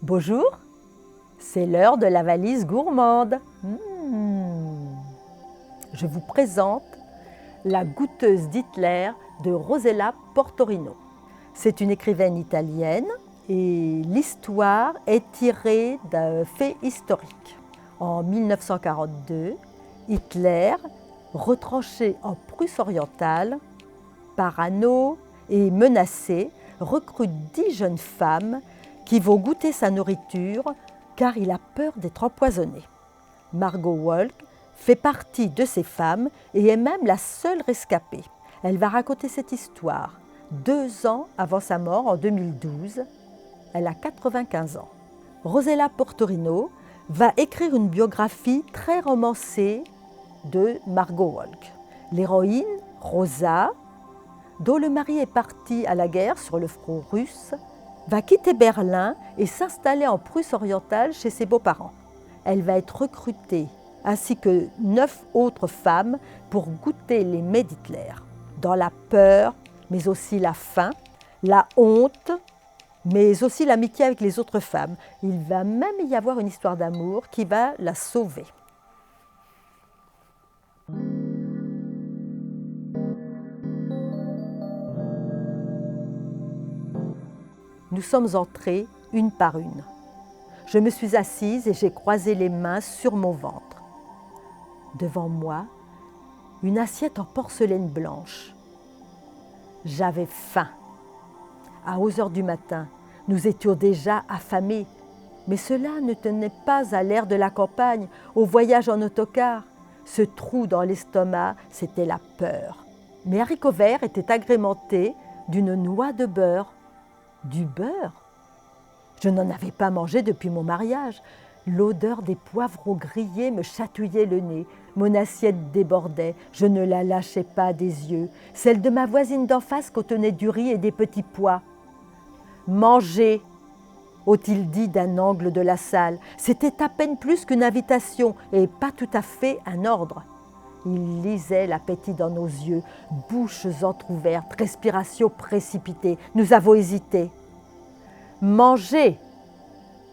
Bonjour, c'est l'heure de la valise gourmande. Je vous présente La goûteuse d'Hitler de Rosella Portorino. C'est une écrivaine italienne et l'histoire est tirée d'un fait historique. En 1942, Hitler, retranché en Prusse orientale, parano et menacé, recrute 10 jeunes femmes qui vont goûter sa nourriture car il a peur d'être empoisonné. Margot Wolk fait partie de ces femmes et est même la seule rescapée. Elle va raconter cette histoire 2 ans avant sa mort en 2012. Elle a 95 ans. Rosella Portorino va écrire une biographie très romancée de Margot Wolk. L'héroïne, Rosa, dont le mari est parti à la guerre sur le front russe, va quitter Berlin et s'installer en Prusse orientale chez ses beaux-parents. Elle va être recrutée, ainsi que 9 autres femmes, pour goûter les mets d'Hitler. Dans la peur, mais aussi la faim, la honte, mais aussi l'amitié avec les autres femmes. Il va même y avoir une histoire d'amour qui va la sauver. Nous sommes entrés une par une. Je me suis assise et j'ai croisé les mains sur mon ventre. Devant moi, une assiette en porcelaine blanche. J'avais faim. À 11h du matin, nous étions déjà affamés. Mais cela ne tenait pas à l'air de la campagne, au voyage en autocar. Ce trou dans l'estomac, c'était la peur. Mes haricots verts étaient agrémentés d'une noix de beurre. Du beurre? Je n'en avais pas mangé depuis mon mariage. L'odeur des poivrons grillés me chatouillait le nez. Mon assiette débordait. Je ne la lâchais pas des yeux. Celle de ma voisine d'en face contenait du riz et des petits pois. « Mangez !» ont-ils dit d'un angle de la salle. C'était à peine plus qu'une invitation et pas tout à fait un ordre. Ils lisaient l'appétit dans nos yeux, bouches entr'ouvertes, respiration précipitée. Nous avons hésité. « Mangez !»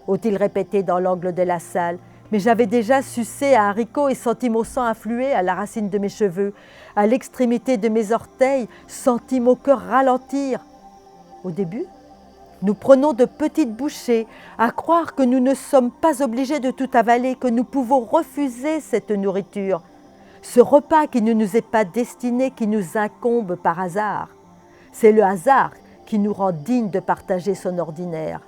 ont-ils répété dans l'angle de la salle. Mais j'avais déjà sucé un haricot et senti mon sang affluer à la racine de mes cheveux. À l'extrémité de mes orteils, senti mon cœur ralentir. Au début, nous prenons de petites bouchées, à croire que nous ne sommes pas obligés de tout avaler, que nous pouvons refuser cette nourriture. Ce repas qui ne nous est pas destiné, qui nous incombe par hasard. C'est le hasard qui nous rend dignes de partager son ordinaire.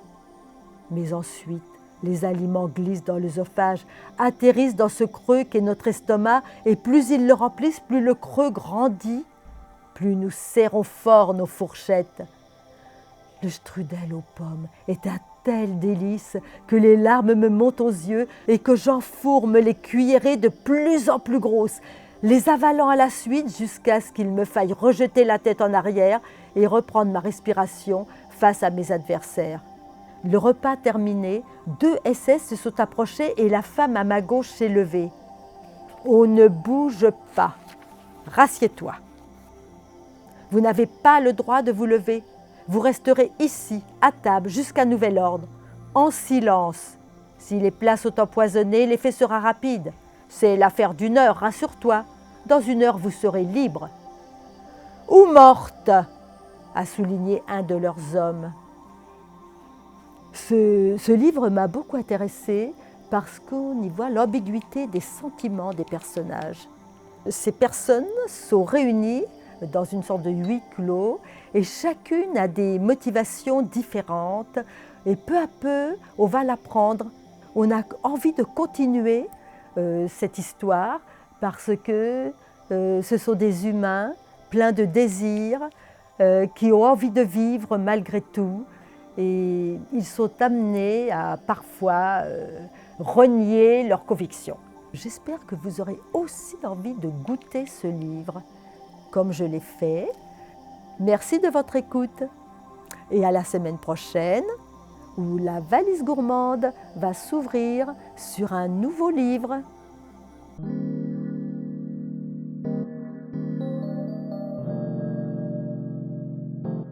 Mais ensuite, les aliments glissent dans l'œsophage, atterrissent dans ce creux qu'est notre estomac, et plus ils le remplissent, plus le creux grandit, plus nous serrons fort nos fourchettes. Le strudel aux pommes est un tel délice que les larmes me montent aux yeux et que j'enfourme les cuillerées de plus en plus grosses, les avalant à la suite jusqu'à ce qu'il me faille rejeter la tête en arrière et reprendre ma respiration face à mes adversaires. Le repas terminé, 2 SS se sont approchés et la femme à ma gauche s'est levée. « On ne bouge pas. Rassieds-toi. Vous n'avez pas le droit de vous lever. Vous resterez ici, à table, jusqu'à nouvel ordre, en silence. Si les plats sont empoisonnés, l'effet sera rapide. C'est l'affaire d'1 heure, rassure-toi. Dans 1 heure, vous serez libre. »« Ou morte !» a souligné un de leurs hommes. Ce livre m'a beaucoup intéressée parce qu'on y voit l'ambiguïté des sentiments des personnages. Ces personnes sont réunies dans une sorte de huis clos et chacune a des motivations différentes et peu à peu on va l'apprendre. On a envie de continuer cette histoire parce que ce sont des humains pleins de désirs qui ont envie de vivre malgré tout et ils sont amenés à parfois renier leurs convictions. J'espère que vous aurez aussi envie de goûter ce livre comme je l'ai fait. Merci de votre écoute et à la semaine prochaine où la valise gourmande va s'ouvrir sur un nouveau livre.